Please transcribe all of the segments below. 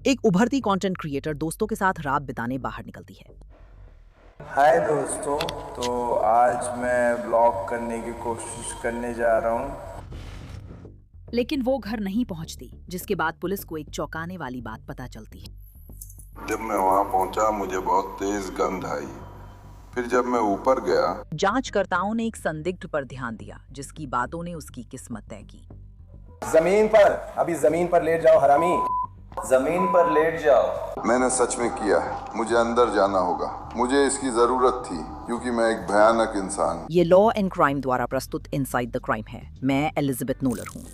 एक उभरती content creator दोस्तों के साथ रात बिताने बाहर निकलती है। हाय दोस्तों, तो आज मैं ब्लॉग करने की कोशिश करने जा रहा हूँ। लेकिन वो घर नहीं पहुंचती, जिसके बाद पुलिस को एक चौंकाने वाली बात पता चलती है। जब मैं वहां पहुंचा मुझे बहुत तेज गंध आई। फिर जब मैं ऊपर गया, जांचकर्ताओं ने एक संदिग्ध पर ध्यान दिया, जिसकी बातों ने उसकी किस्मत तय की। जमीन पर, अभी जमीन पर लेट जाओ हरामी, जमीन पर लेट जाओ। मैंने सच में किया है। मुझे अंदर जाना होगा। मुझे इसकी जरूरत थी क्योंकि मैं एक भयानक इंसान हूं। ये लॉ एंड क्राइम द्वारा प्रस्तुत इनसाइड द क्राइम है। मैं एलिजाबेथ नोलर हूँ।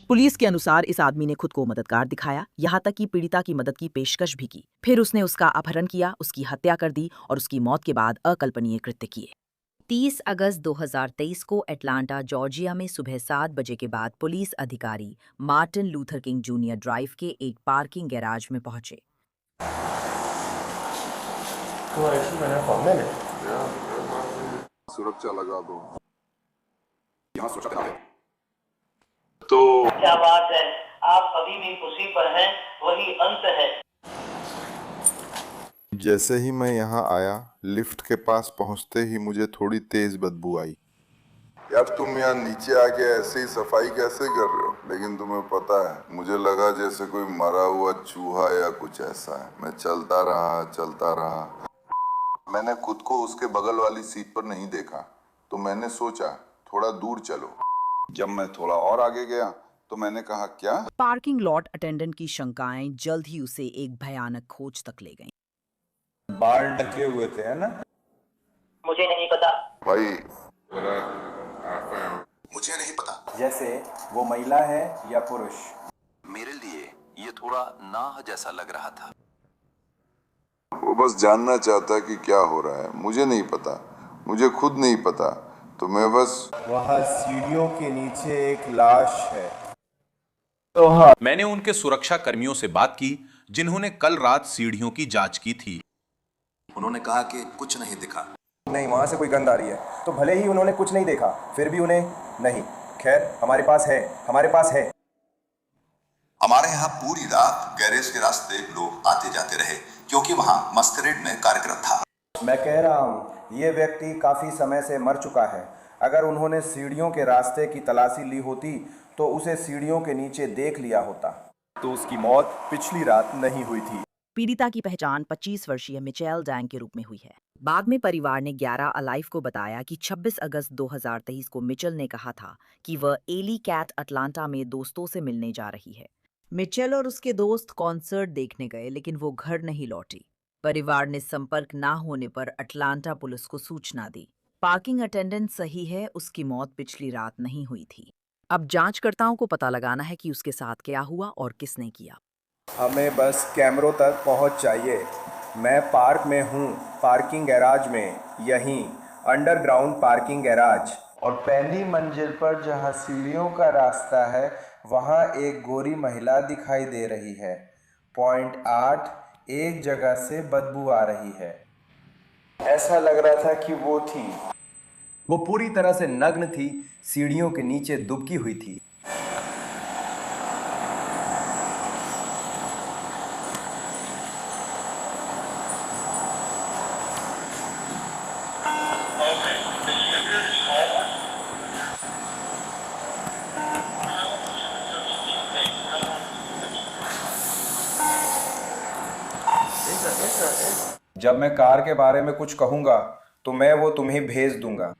पुलिस के अनुसार इस आदमी ने खुद को मददगार दिखाया, यहाँ तक कि पीड़िता की मदद की पेशकश भी की। फिर उसने उसका अपहरण किया, उसकी हत्या कर दी और उसकी मौत के बाद अकल्पनीय कृत्य किए। 30 अगस्त 2023 को एटलांटा, जॉर्जिया में सुबह 7 बजे के बाद पुलिस अधिकारी Martin Luther king junior drive के एक पार्किंग गैराज में पहुंचे। सुरक्षा लगा दो। यहाँ सुरक्षा है। क्या बात है, आप अभी भी उसी पर हैं, वही अंत है। जैसे ही मैं यहाँ आया, लिफ्ट के पास पहुँचते ही मुझे थोड़ी तेज बदबू आई। यार तुम यहाँ नीचे आके ऐसे ही सफाई कैसे कर रहे हो? लेकिन तुम्हें पता है, मुझे लगा जैसे कोई मरा हुआ चूहा या कुछ ऐसा है। मैं चलता रहा। मैंने खुद को उसके बगल वाली सीट पर नहीं देखा, तो मैंने सोचा थोड़ा दूर चलो। जब मैं थोड़ा और आगे गया तो मैंने कहा, क्या? पार्किंग लॉट अटेंडेंट की शंकाएं जल्द ही उसे एक भयानक खोज तक ले गईं। बाल ढके हुए थे, है ना? मुझे नहीं पता। भाई मुझे नहीं पता। जैसे वो महिला है या पुरुष। मेरे लिए ये थोड़ा नाह जैसा लग रहा था। वो बस जानना चाहता कि क्या हो रहा है। मुझे नहीं पता, मुझे खुद नहीं पता। तो मैं बस वहाँ सीढ़ियों के नीचे एक लाश है। मैंने उनके सुरक्षा कर्मियों से बात की जिन्होंने कल रात सीढ़ियों की जांच की थी। उन्होंने कहा कि कुछ नहीं दिखा। नहीं, वहाँ से कोई गंध आ रही है। तो भले ही उन्होंने कुछ नहीं देखा, फिर भी उन्हें नहीं। खैर, हमारे पास है। हमारे यहाँ पूरी रात गैरेज के रास्ते लोग आते जाते रहे क्योंकि वहाँ मस्करेड में कार्यक्रम था। मैं कह रहा हूँ, ये व्यक्ति काफी समय से मर चुका है। अगर उन्होंने सीढ़ियों के रास्ते की तलाशी ली होती तो उसे सीढ़ियों के नीचे देख लिया होता, तो उसकी मौत पिछली रात नहीं हुई थी। पीड़िता की पहचान 25 वर्षीय मिचेल डैंग के रूप में हुई है। बाद में परिवार ने 11 अलाइव को बताया कि 26 अगस्त 2023 को मिचेल ने कहा था कि वह एली कैट अटलांटा में दोस्तों से मिलने जा रही है। मिचेल और उसके दोस्त कॉन्सर्ट देखने गए, लेकिन वो घर नहीं लौटी। परिवार ने संपर्क ना होने पर अटलांटा पुलिस को सूचना दी। पार्किंग अटेंडेंट सही है, उसकी मौत पिछली रात नहीं हुई थी। अब जांचकर्ताओं को पता लगाना है कि उसके साथ क्या हुआ और किसने किया। हमें बस कैमरों तक पहुंच चाहिए। मैं पार्क में हूँ, पार्किंग गैराज में, यहीं अंडरग्राउंड पार्किंग गैराज। और पहली मंजिल पर जहाँ सीढ़ियों का रास्ता है, वहाँ एक गोरी महिला दिखाई दे रही है। पॉइंट 8, एक जगह से बदबू आ रही है। ऐसा लग रहा था कि वो थी। वो पूरी तरह से नग्न थी, सीढ़ियों के नीचे दुबकी हुई थी। जब मैं कार के बारे में कुछ कहूँगा तो मैं वो तुम्हें भेज दूंगा।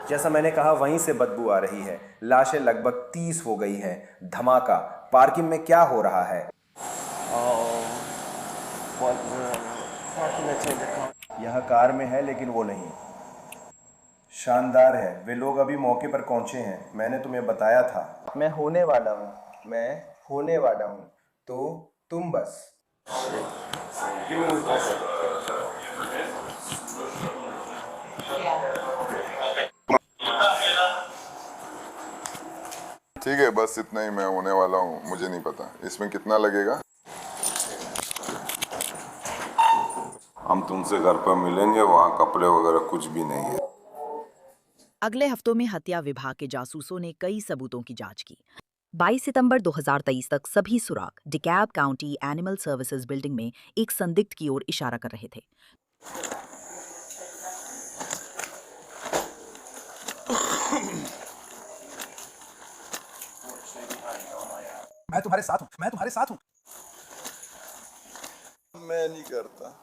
जैसा मैंने कहा, वहीं से बदबू आ रही है। लाशें लगभग 30 हो गई हैं। धमाका। पार्किंग में क्या हो रहा है? यह कार में है, लेकिन वो नहीं। शानदार है। वे लोग अभी मौके पर पहुंचे हैं। मैंने तुम्हें बताया था, मैं होने वाला हूँ। तो तुम बस। ठीक है, बस इतना ही मैं होने वाला हूँ। मुझे नहीं पता इसमें कितना लगेगा। हम तुमसे घर पर मिलेंगे, वहाँ कपड़े वगैरह कुछ भी नहीं है। अगले हफ्तों में हत्या विभाग के जासूसों ने कई सबूतों की जांच की। 22 सितंबर 2023 तक सभी सुराग डिकैब काउंटी एनिमल सर्विसेज बिल्डिंग में एक संदिग्ध की ओर इशारा कर रहे थे। मैं तुम्हारे साथ हूँ, मैं तुम्हारे साथ हूँ। मैं नहीं करता।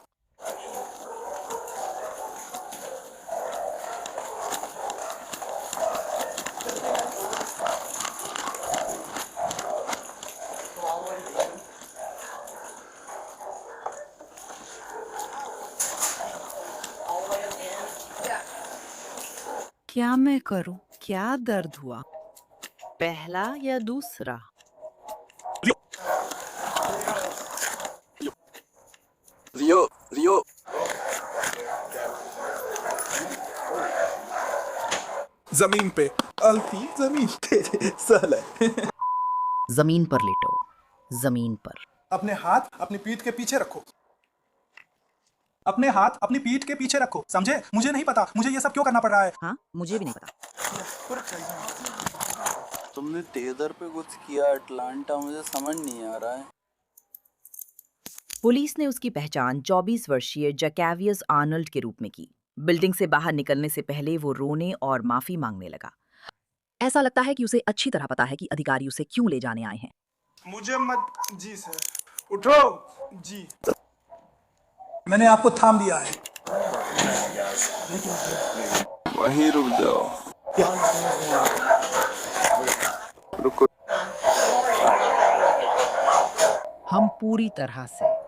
क्या मैं करूं? क्या दर्द हुआ? पहला या दूसरा? रियो रियो जमीन पे अलती जमीन पे सहल है। जमीन पर लेटो, जमीन पर। अपने हाथ अपनी पीठ के पीछे रखो। अपने हाथ अपनी पीठ के पीछे रखो, समझे? मुझे नहीं पता मुझे ये सब क्यों करना पड़ रहा है। हाँ, मुझे भी नहीं पता। तुमने टेदर पे कुछ किया अटलांटा, मुझे समझ नहीं आ रहा है। पुलिस ने उसकी पहचान 24 वर्षीय जैकेवियस आर्नल्ड के रूप में की। बिल्डिंग से बाहर निकलने से पहले वो रोने और माफी मांगने लगा। ऐसा लगता है कि उसे अच्छी तरह पता है कि अधिकारी उसे क्यों ले जाने आए हैं। मुझे मत जी सर, उठो जी। मैंने आपको थाम दिया है। वहीं रुक जाओ। रुको। हम पूरी तरह से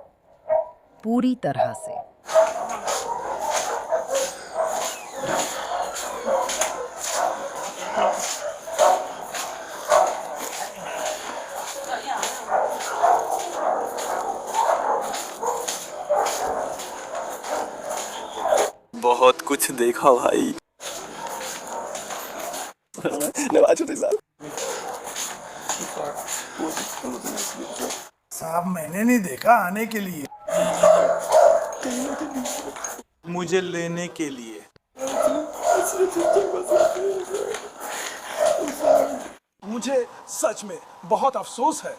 बहुत कुछ देखा भाई। साहब मैंने नहीं देखा आने के लिए, मुझे लेने के लिए। मुझे सच में बहुत अफसोस है।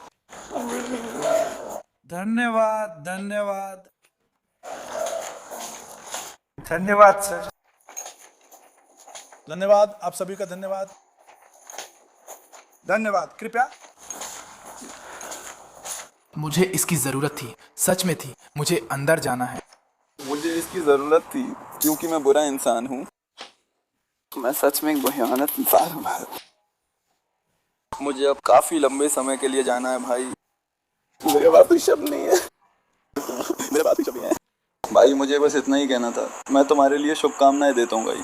धन्यवाद धन्यवाद धन्यवाद सर, धन्यवाद आप सभी का धन्यवाद धन्यवाद। कृपया। मुझे इसकी जरूरत थी, सच में थी। मुझे अंदर जाना है। मुझे इसकी जरूरत थी क्योंकि मैं बुरा इंसान हूँ। मैं सच में एक भयानक इंसान हूँ। मुझे अब काफी लंबे समय के लिए जाना है भाई। मेरे पास कोई शब्द नहीं है। मेरे पास कोई शब्द नहीं है भाई। मुझे बस इतना ही कहना था। मैं तुम्हारे लिए शुभकामनाएं देता हूँ भाई।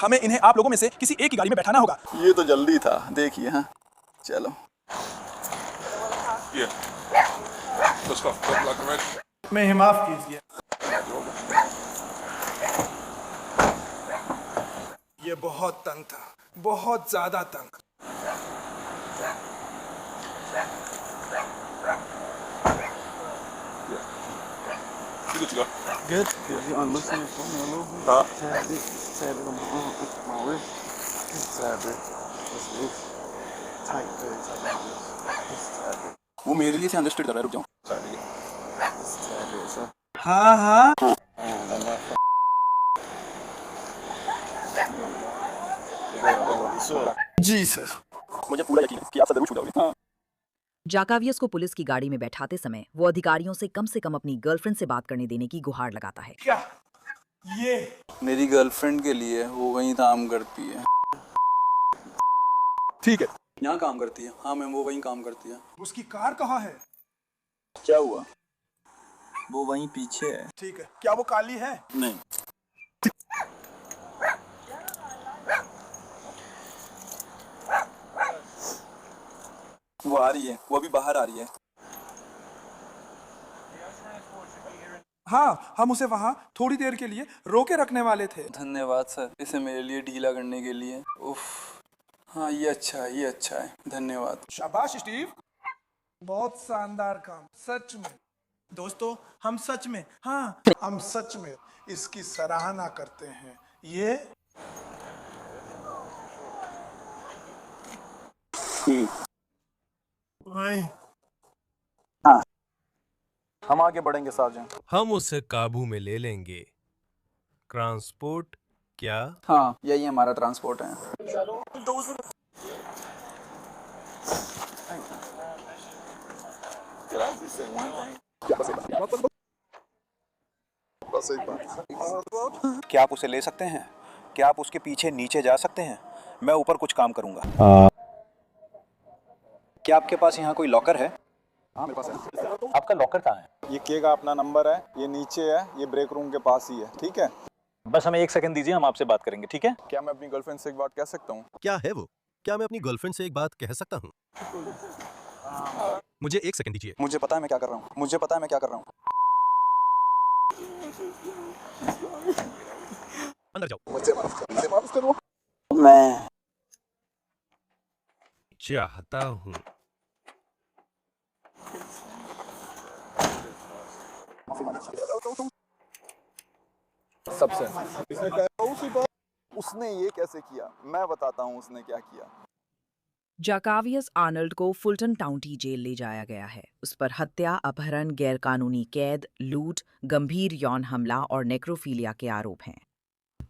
हमें इन्हें आप लोगों में से किसी एक की गाड़ी में बैठाना होगा। ये तो जल्दी था, देखिए। हाँ चलो। मैं माफ कीजिए। ये बहुत तंग था, बहुत ज्यादा तंग। Good. I'm listening to Tab it on my wrist. Tab it. Let's move. Tight, good. Tab it. वो मेरे लिए से अंडरस्टूड कर रहा है। रुक जाओ। Tab it, sir. हाँ हाँ। जी सर। मुझे पूरा यकीन है कि आप सब जरूर छू जाओगे। हाँ। जाकावियस को पुलिस की गाड़ी में बैठाते समय वो अधिकारियों से कम अपनी गर्लफ्रेंड से बात करने देने की गुहार लगाता है। क्या ये मेरी गर्लफ्रेंड के लिए वो वहीं काम करती है। ठीक है? यहाँ काम करती है। हाँ मैम, वो वहीं काम करती है। उसकी कार कहाँ है? क्या हुआ? वो वहीं पीछे है। ठीक है, क्या वो काली है? नहीं। वो आ रही है, वो अभी बाहर आ रही है। हाँ, हम उसे वहाँ थोड़ी देर के लिए रोके रखने वाले थे। धन्यवाद सर, इसे मेरे लिए ढीला करने के लिए। उफ, हाँ ये अच्छा है, ये अच्छा है। धन्यवाद। शाबाश स्टीव, बहुत शानदार काम, सच में। दोस्तों, हम सच में, हाँ हम सच में इसकी सराहना करते हैं। ये ठीक। हाँ, हम आगे बढ़ेंगे सार्जेंट। हम उसे काबू में ले लेंगे। ट्रांसपोर्ट क्या? हाँ, यही हमारा ट्रांसपोर्ट है। क्या आप उसे ले सकते हैं? क्या आप उसके पीछे नीचे जा सकते हैं? मैं ऊपर कुछ काम करूंगा। क्या आपके पास यहाँ कोई लॉकर है? हाँ, मेरे पास है। आपका लॉकर कहाँ है? ये के का अपना नंबर है, ये नीचे है, ये ब्रेक रूम के पास ही है, ठीक है? बस हमें 1 सेकंड दीजिए, हम आपसे बात करेंगे, ठीक है? क्या मैं अपनी गर्लफ्रेंड से एक बात कह सकता हूँ? क्या है वो? क्या मैं अपनी गर्लफ्रेंड से एक बात कह सकता हूँ? मुझे 1 सेकंड दीजिए। मुझे पता है मैं क्या कर रहा हूँ, मुझे पता है मैं क्या कर रहा हूँ। अंदर जाओ। मुझे माफ करो। मैं चाहता हूँ। सबसे उसने ये कैसे किया? मैं बताता हूँ उसने क्या किया। जाकावियस आर्नल्ड को फुलटन काउंटी जेल ले जाया गया है। उस पर हत्या, अपहरण, गैरकानूनी कैद, लूट, गंभीर यौन हमला और नेक्रोफीलिया के आरोप हैं।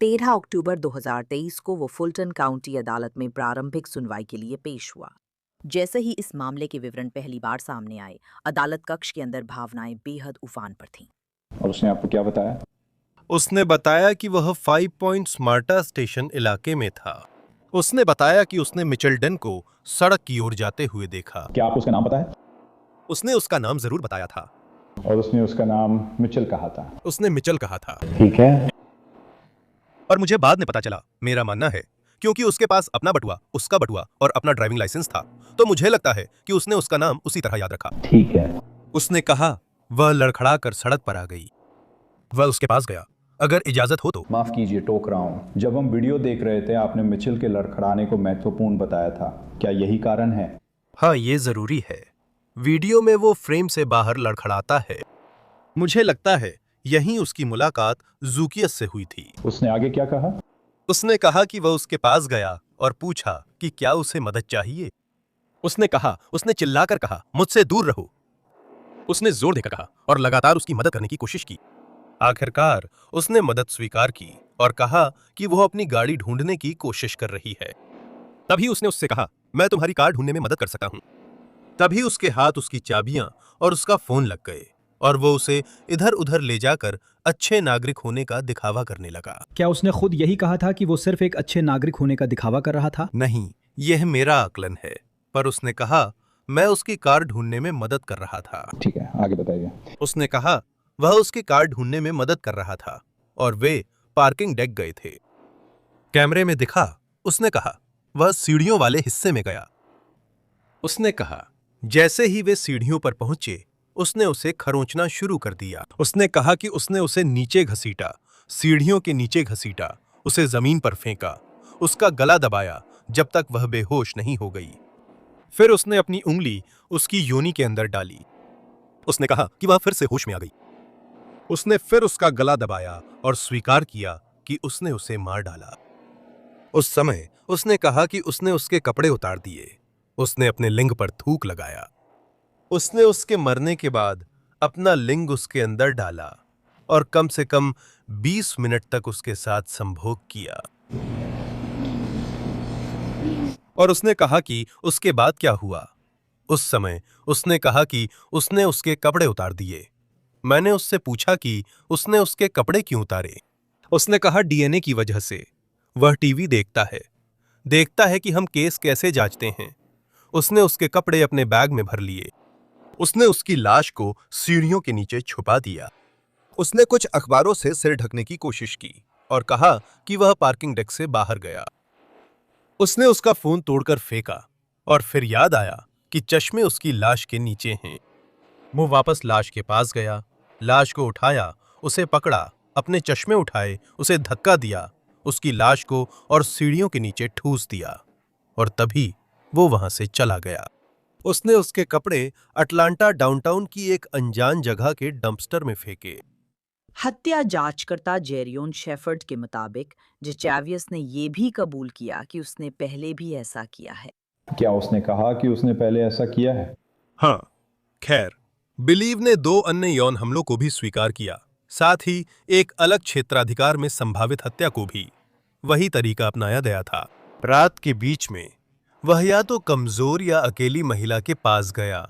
13 अक्टूबर 2023 को वो फुलटन काउंटी अदालत में प्रारंभिक सुनवाई के लिए पेश हुआ। जैसे ही इस मामले के विवरण पहली बार सामने आए, अदालत कक्ष के अंदर भावनाएं बेहद उफान पर थीं। और उसने आपको क्या बताया? उसने बताया कि वह 5 पॉइंट स्मार्टा स्टेशन इलाके में था। उसने बताया कि उसने मिचेल्डन को सड़क की ओर जाते हुए देखा। क्या आपको उसका नाम पता है? उसने उसका नाम जरूर बताया था। और उसने उसका नाम मिचेल कहा था। उसने मिचेल कहा था। ठीक है। और मुझे बाद में पता चला, मेरा मानना है, क्योंकि उसके पास अपना बटुआ, उसका बटुआ और अपना ड्राइविंग लाइसेंस था, तो मुझे लगता है कि उसने उसका नाम उसी तरह याद रखा। ठीक है। उसने कहा, वह लड़खड़ा कर सड़क पर आ गई। वह उसके पास गया। अगर इजाजत हो तो। माफ कीजिए, टोक रहा हूँ। जब हम वीडियो देख रहे थे, आपने मिचेल के लड़खड़ाने को महत्वपूर्ण बताया था। क्या यही कारण है? हाँ, ये जरूरी है। वीडियो में वो फ्रेम से बाहर लड़खड़ाता है। मुझे लगता है यहीं उसकी मुलाकात जूकियस से हुई थी। उसने आगे क्या कहा? उसने कहा कि वह उसके पास गया और पूछा कि क्या उसे मदद चाहिए। उसने कहा, उसने चिल्लाकर कहा, मुझसे दूर रहो। उसने जोर देकर कहा और लगातार उसकी मदद करने की कोशिश की। आखिरकार उसने मदद स्वीकार की और कहा कि वह अपनी गाड़ी ढूंढने की कोशिश कर रही है। तभी उसने उससे कहा, मैं तुम्हारी कार ढूंढने में मदद कर सकता हूं। तभी उसके हाथ उसकी चाबियां और उसका फोन लग गए और वो उसे इधर उधर ले जाकर अच्छे नागरिक होने का दिखावा करने लगा। क्या उसने खुद यही कहा था कि वो सिर्फ एक अच्छे नागरिक होने का दिखावा कर रहा था? नहीं, यह मेरा आकलन है, पर उसने कहा मैं उसकी कार ढूंढने में मदद कर रहा था। ठीक है, आगे बताइए। उसने कहा वह उसकी कार ढूंढने में मदद कर रहा था और वे पार्किंग डेक गए थे। कैमरे में दिखा, उसने कहा वह सीढ़ियों वाले हिस्से में गया। उसने कहा जैसे ही वे सीढ़ियों पर पहुंचे, उसने उसे खरोंचना शुरू कर दिया। उसने कहा कि उसने उसे नीचे घसीटा, सीढ़ियों के नीचे घसीटा, उसे जमीन पर फेंका, उसका गला दबाया जब तक वह बेहोश नहीं हो गई। फिर उसने अपनी उंगली उसकी योनि के अंदर डाली। उसने कहा कि वह फिर से होश में आ गई। उसने फिर उसका गला दबाया और स्वीकार किया कि उसने उसे मार डाला। उस समय उसने कहा कि उसने उसके कपड़े उतार दिए। उसने अपने लिंग पर थूक लगाया। उसने उसके मरने के बाद अपना लिंग उसके अंदर डाला और कम से कम 20 मिनट तक उसके साथ संभोग किया। और उसने कहा कि उसके बाद क्या हुआ। उस समय उसने कहा कि उसने उसके कपड़े उतार दिए। मैंने उससे पूछा कि उसने उसके कपड़े क्यों उतारे। उसने कहा डीएनए की वजह से। वह टीवी देखता है कि हम केस कैसे जांचते हैं। उसने उसके कपड़े अपने बैग में भर लिए। उसने उसकी लाश को सीढ़ियों के नीचे छुपा दिया। उसने कुछ अखबारों से सिर ढकने की कोशिश की और कहा कि वह पार्किंग डेक से बाहर गया। उसने उसका फोन तोड़कर फेंका और फिर याद आया कि चश्मे उसकी लाश के नीचे हैं। वो वापस लाश के पास गया, लाश को उठाया, उसे पकड़ा, अपने चश्मे उठाए, उसे धक्का दिया, उसकी लाश को और सीढ़ियों के नीचे ठूस दिया और तभी वो वहां से चला गया। उसने उसके कपड़े अटलांटा डाउनटाउन की एक अनजान जगह के डंपस्टर में फेंके। हत्या जांचकर्ता जेरियोन शेफर्ड के मुताबिक जेचावियस ने ये भी कबूल किया कि उसने पहले भी ऐसा किया है। क्या उसने कहा कि उसने पहले ऐसा किया है? हाँ, खैर, बिलीव ने 2 अन्य यौन हमलों को भी स्वीकार किया, साथ ही एक अलग क्षेत्राधिकार में संभावित हत्या को भी। वही तरीका अपनाया गया था। रात के बीच में वह या तो कमजोर या अकेली महिला के पास गया,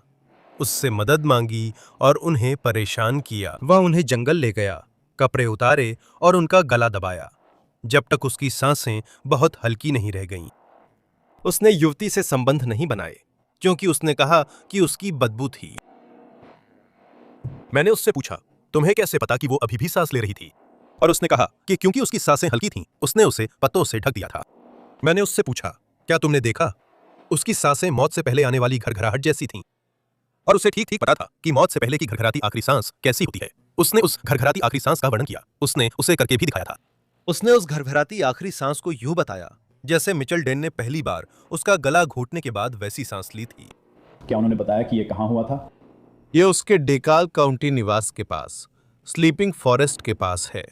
उससे मदद मांगी और उन्हें परेशान किया। वह उन्हें जंगल ले गया, कपड़े उतारे और उनका गला दबाया, जब तक उसकी सांसें बहुत हल्की नहीं रह गईं। उसने युवती से संबंध नहीं बनाए, क्योंकि उसने कहा कि उसकी बदबू थी। मैंने उससे पूछा, तुम्हें कैसे पता कि वो अभी भी सांस ले रही थी? और उसने कहा कि क्योंकि उसकी सांसें हल्की थीं, उसने उसे पत्तों से ढक दिया था। मैंने उससे पूछा, क्या तुमने देखा? उसकी सांसें मौत से पहले आने वाली घरघराहट जैसी थीं। और उसे ठीक ठीक पता था कि मौत से पहले की घरघराती आखिरी सांस कैसी होती है। उसने उस घरघराती आखिरी सांस का वर्णन किया। उसने उसे करके भी दिखाया था। उसने उस घरघराती आखिरी सांस को यूं बताया जैसे मिचेल डेन ने पहली बार उसका गला घोटने के बाद वैसी सांस ली थी। क्या उन्होंने बताया कि यह कहाँ हुआ था? यह उसके डेकाल काउंटी निवास के पास, स्लीपिंग फॉरेस्ट के पास है।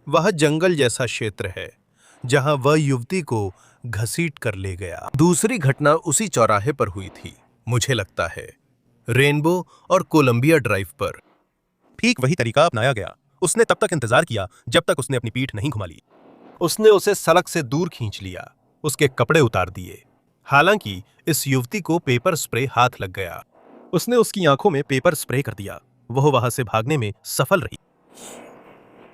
वह जंगल जैसा क्षेत्र है जहां वह युवती को घसीट कर ले गया। दूसरी घटना उसी चौराहे पर हुई थी, मुझे लगता है, रेनबो और कोलंबिया ड्राइव पर। ठीक वही तरीका अपनाया गया। उसने तब तक इंतजार किया जब तक उसने अपनी पीठ नहीं घुमा ली। उसने उसे सड़क से दूर खींच लिया, उसके कपड़े उतार दिए। हालांकि इस युवती को पेपर स्प्रे हाथ लग गया। उसने उसकी आंखों में पेपर स्प्रे कर दिया। वह वहां से भागने में सफल रही।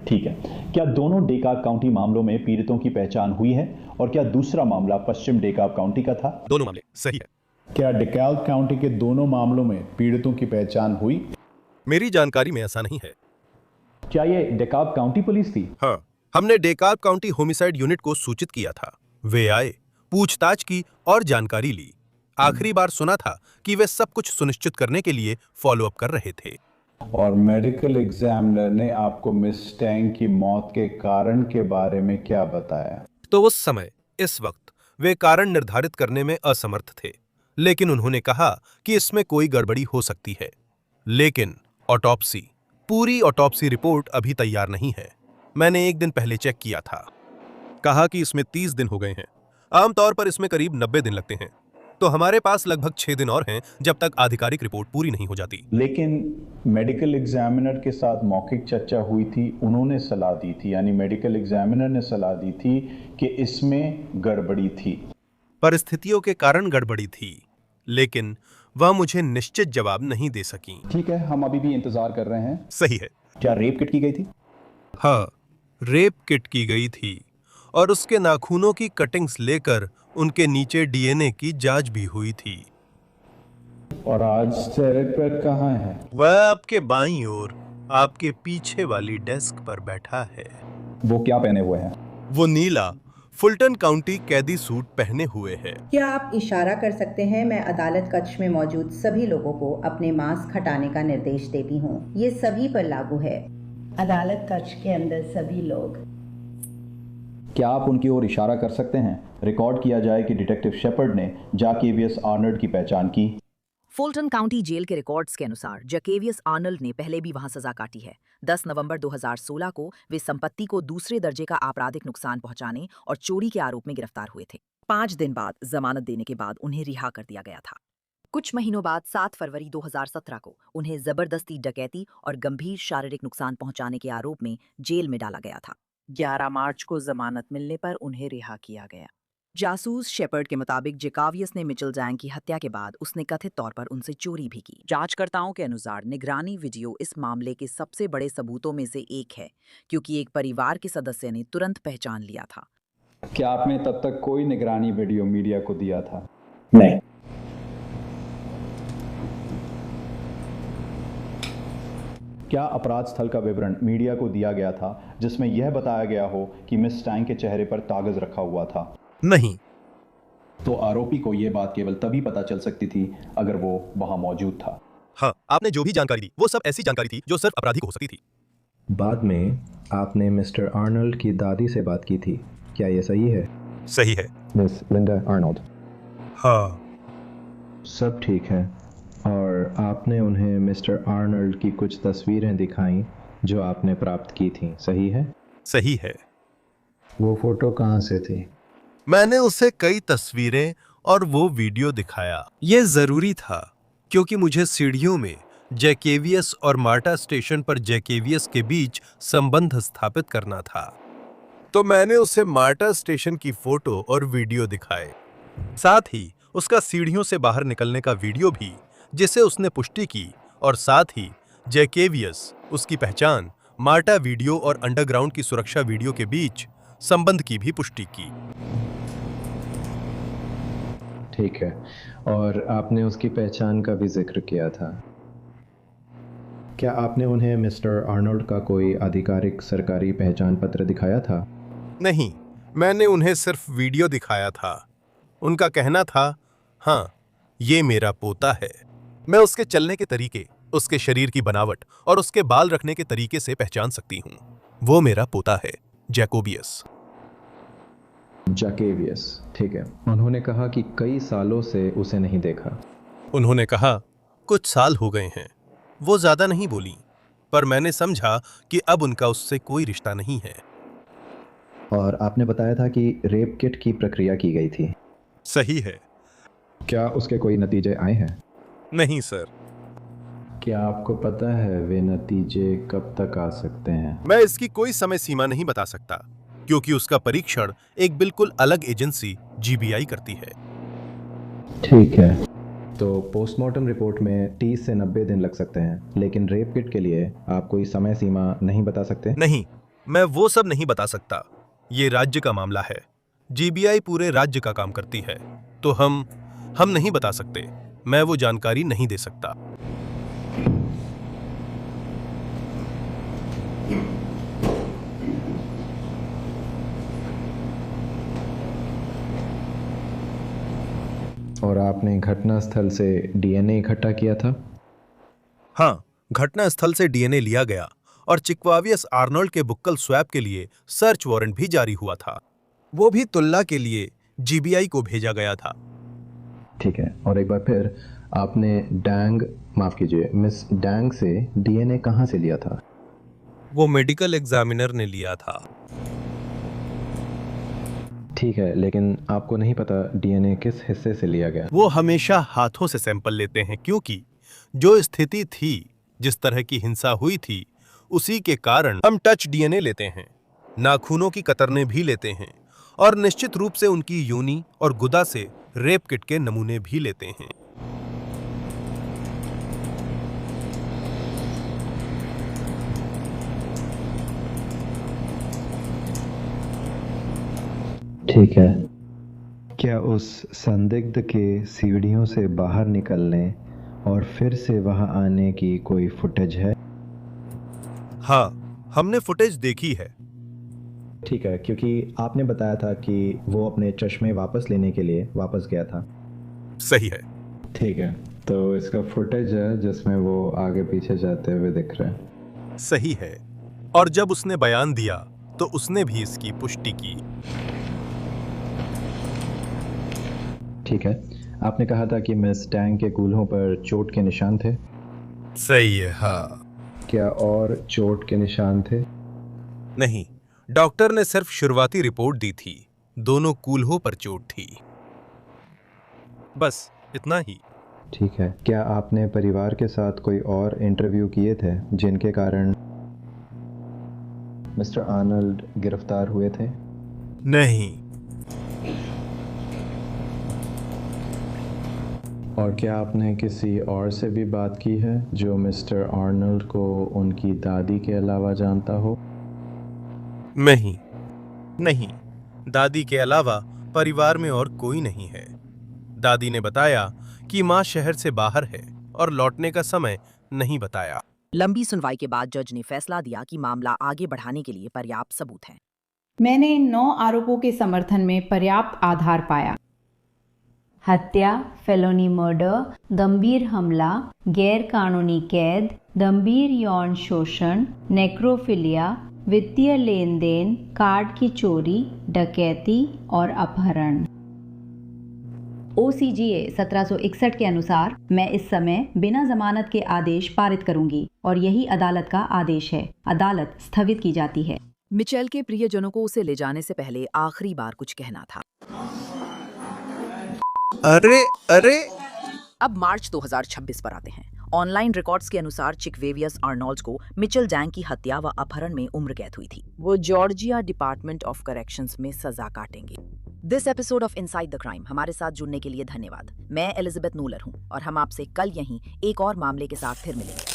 ठीक है, क्या दोनों डेकाब काउंटी मामलों में पीड़ितों की पहचान हुई है? और क्या दूसरा मामला पश्चिम डेकाब काउंटी का था? दोनों मामले सही है। क्या डेकाब काउंटी के दोनों मामलों में पीड़ितों की पहचान हुई? मेरी जानकारी में ऐसा नहीं है। क्या ये डेकाब काउंटी पुलिस थी? हाँ, हमने डेकाब काउंटी होमिसाइड यूनिट को सूचित किया था। वे आए, पूछताछ की और जानकारी ली। आखिरी बार सुना था कि वे सब कुछ सुनिश्चित करने के लिए फॉलो अप कर रहे थे। और मेडिकल एग्जामिनर ने आपको मिस टैंग की मौत के कारण के बारे में क्या बताया? तो उस समय, इस वक्त, वे कारण निर्धारित करने में असमर्थ थे, लेकिन उन्होंने कहा कि इसमें कोई गड़बड़ी हो सकती है। लेकिन पूरी ऑटोप्सी रिपोर्ट अभी तैयार नहीं है। मैंने 1 दिन पहले चेक किया था। कहा कि इसमें 30 दिन हो गए हैं। आमतौर पर इसमें करीब 90 दिन लगते हैं। तो हमारे पास लगभग 6 दिन और हैं जब तक आधिकारिक रिपोर्ट पूरी नहीं हो जाती। लेकिन मेडिकल एग्जामिनर के साथ मौखिक चर्चा हुई थी, उन्होंने सलाह दी थी, यानी मेडिकल एग्जामिनर ने सलाह दी थी कि इसमें गड़बड़ी थी। परिस्थितियों के कारण गड़बड़ी थी, लेकिन वह मुझे निश्चित जवाब नहीं दे सकी। ठीक है, हम अभी भी इंतजार कर रहे हैं। सही है। क्या रेप किट की गई थी? हाँ, रेप किट की गई थी और उसके नाखूनों की कटिंग्स लेकर उनके नीचे डीएनए की जांच भी हुई थी। और आज थेरेपी कहाँ है? वह आपके बाईं ओर, आपके पीछे वाली डेस्क पर बैठा है। वो क्या पहने हुए हैं? वो नीला फुलटन काउंटी कैदी सूट पहने हुए है। क्या आप इशारा कर सकते हैं? मैं अदालत कक्ष में मौजूद सभी लोगों को अपने मास्क हटाने का निर्देश देती हूँ। ये सभी पर लागू है। अदालत कक्ष के अंदर सभी लोग। क्या आप उनकी ओर इशारा कर सकते हैं? रिकॉर्ड किया जाए कि डिटेक्टिव शेपर्ड ने जैकेवियस आर्नल्ड की पहचान की। फुलटन काउंटी जेल के रिकॉर्ड्स के अनुसार जैकेवियस आर्नल्ड ने पहले भी वहां सजा काटी है। 10 नवंबर 2016 को वे संपत्ति को दूसरे दर्जे का आपराधिक नुकसान पहुंचाने और चोरी के आरोप में गिरफ्तार हुए थे। 5 दिन बाद जमानत देने के बाद उन्हें रिहा कर दिया गया था। कुछ महीनों बाद 7 फरवरी 2017 को उन्हें जबरदस्ती डकैती और गंभीर शारीरिक नुकसान पहुंचाने के आरोप में जेल में डाला गया था। 11 मार्च को जमानत मिलने पर उन्हें रिहा किया गया। जासूस शेपर्ड के मुताबिक जैकेवियस ने मिचेल डैंग की हत्या के बाद उसने कथित तौर पर उनसे चोरी भी की। जांचकर्ताओं के अनुसार निगरानी वीडियो इस मामले के सबसे बड़े सबूतों में से एक है, क्योंकि एक परिवार के सदस्य ने तुरंत पहचान लिया था। क्या आपने तब तक कोई निगरानी वीडियो मीडिया को दिया था? नहीं। क्या अपराध स्थल का विवरण मीडिया को दिया गया था जिसमें यह बताया गया हो कि मिस टैंग के चेहरे पर कागज रखा हुआ था? नहीं। तो आरोपी को यह बात केवल तभी पता चल सकती थी अगर वो वहां मौजूद था। हाँ, आपने जो भी जानकारी दी वो सब ऐसी जानकारी थी जो सिर्फ अपराधी को हो सकती थी। बाद में आपने मिस्टर आर्नल्ड की दादी से बात की थी, क्या यह सही है? सही है। Miss Linda Arnold. हाँ, सब ठीक है। और आपने उन्हें मिस्टर आर्नल्ड की कुछ तस्वीरें दिखाई जो आपने प्राप्त की थी, सही है? सही है। वो फोटो कहाँ से थी? मैंने उसे कई तस्वीरें और वो वीडियो दिखाया। ये जरूरी था क्योंकि मुझे सीढ़ियों में जैकेवियस और मार्टा स्टेशन पर जैकेवियस के बीच संबंध स्थापित करना था। तो मैंने उसे मार्टा स्टेशन की फोटो और वीडियो दिखाए, साथ ही उसका सीढ़ियों से बाहर निकलने का वीडियो भी जिसे उसने पुष्टि की, और साथ ही जैकेवियस, उसकी पहचान, मार्टा वीडियो और अंडरग्राउंड की सुरक्षा वीडियो के बीच संबंध की भी पुष्टि की। ठीक है, और आपने उसकी पहचान का भी जिक्र किया था। क्या आपने उन्हें मिस्टर आर्नोल्ड का कोई आधिकारिक सरकारी पहचान पत्र दिखाया था? नहीं, मैंने उन्हें सिर्फ वीडियो दिखाया था। उनका कहना था, हाँ, ये मेरा पोता है। मैं उसके चलने के तरीके, उसके शरीर की बनावट और उसके बाल रखने के तरीके से पहचान सकती हूँ। वो मेरा पोता है, जैकोबियस। जैकेवियस, ठीक है। उन्होंने कहा कि कई सालों से उसे नहीं देखा। उन्होंने कहा, कुछ साल हो गए हैं। वो ज्यादा नहीं बोली, पर मैंने समझा कि अब उनका उससे कोई रिश्ता नहीं है। और आपने बताया था कि रेप किट की प्रक्रिया की गई थी। सही है। क्या उसके कोई नतीजे आए हैं? नहीं सर। क्या आपको पता है वे नतीजे कब तक आ सकते हैं? मैं इसकी कोई समय सीमा नहीं बता सकता, क्योंकि उसका परीक्षण एक बिल्कुल अलग एजेंसी जीबीआई करती है। ठीक है, तो पोस्टमार्टम रिपोर्ट में 30 से 90 दिन लग सकते हैं, लेकिन रेप किट के लिए आप कोई समय सीमा नहीं बता सकते? नहीं, मैं वो सब नहीं बता सकता। ये राज्य का मामला है। जीबीआई पूरे राज्य का काम करती है, तो हम नहीं बता सकते। मैं वो जानकारी नहीं दे सकता। और आपने घटनास्थल से डीएनए इकट्ठा किया था? हाँ, घटनास्थल से डीएनए लिया गया और चिक्वावियस आर्नोल्ड के बुक्कल स्वैप के लिए सर्च वारंट भी जारी हुआ था। वो भी तुलना के लिए जीबीआई को भेजा गया था। ठीक है, और एक बार फिर आपने मिस डैंग से डीएनए कहाँ से लिया था? वो मेडिकल एग्जामिनर ने लिया था। ठीक है, लेकिन आपको नहीं पता डीएनए किस हिस्से से लिया गया? वो हमेशा हाथों से सैंपल लेते हैं, क्योंकि जो स्थिति थी, जिस तरह की हिंसा हुई थी, उसी के कारण हम टच डीएनए लेते हैं, नाखूनों की कतरने भी लेते हैं, और निश्चित रूप से उनकी योनि और गुदा से रेप किट के नमूने भी लेते हैं। ठीक है। क्या उस संदिग्ध के सीढ़ियों से बाहर निकलने और फिर से वहां आने की कोई फुटेज है? हाँ, हमने फुटेज देखी है। ठीक है, क्योंकि आपने बताया था कि वो अपने चश्मे वापस लेने के लिए वापस गया था। सही है। ठीक है, तो इसका फुटेज है जिसमें वो आगे पीछे जाते हुए दिख रहे हैं। सही है, और जब उसने बयान दिया तो उसने भी इसकी पुष्टि की। ठीक है, आपने कहा था कि मिस डैंग के कूल्हों पर चोट के निशान थे। सही है। हाँ। क्या और चोट के निशान थे? नहीं, डॉक्टर ने सिर्फ शुरुआती रिपोर्ट दी थी। दोनों कूल्हों पर चोट थी, बस इतना ही। ठीक है, क्या आपने परिवार के साथ कोई और इंटरव्यू किए थे जिनके कारण मिस्टर आर्नल्ड गिरफ्तार हुए थे? नहीं। और क्या आपने किसी और से भी बात की है जो मिस्टर आर्नल्ड को उनकी दादी के अलावा जानता हो? नहीं, दादी के अलावा परिवार में और कोई नहीं है। दादी ने बताया कि माँ शहर से बाहर है और लौटने का समय नहीं बताया। लंबी सुनवाई के बाद जज ने फैसला दिया कि मामला आगे बढ़ाने के लिए पर्याप्त सबूत हैं। मैंने 9 आरोपों के समर्थन में पर्याप्त आधार पाया। हत्या, फेलोनी मर्डर, गंभीर हमला, गैर कानूनी कैद, गंभीर यौन शोषण, नेक्रोफिलिया, वित्तीय लेन देन, कार्ड की चोरी, डकैती और अपहरण। OCGA 1761 के अनुसार मैं इस समय बिना जमानत के आदेश पारित करूंगी और यही अदालत का आदेश है। अदालत स्थगित की जाती है। मिचेल के प्रियजनों को उसे ले जाने से पहले आखिरी बार कुछ कहना था। अरे अरे अब मार्च 2026 पर आते हैं। ऑनलाइन रिकॉर्ड्स के अनुसार चिकवेवियस आर्नोल्ड्स को मिचेल डैंग की हत्या व अपहरण में उम्र कैद हुई थी। वो जॉर्जिया डिपार्टमेंट ऑफ करेक्शंस में सजा काटेंगे। This episode of inside the crime हमारे साथ जुड़ने के लिए धन्यवाद। मैं एलिजाबेथ नूलर हूं और हम आपसे कल यहीं एक और मामले के साथ फिर मिलेंगे।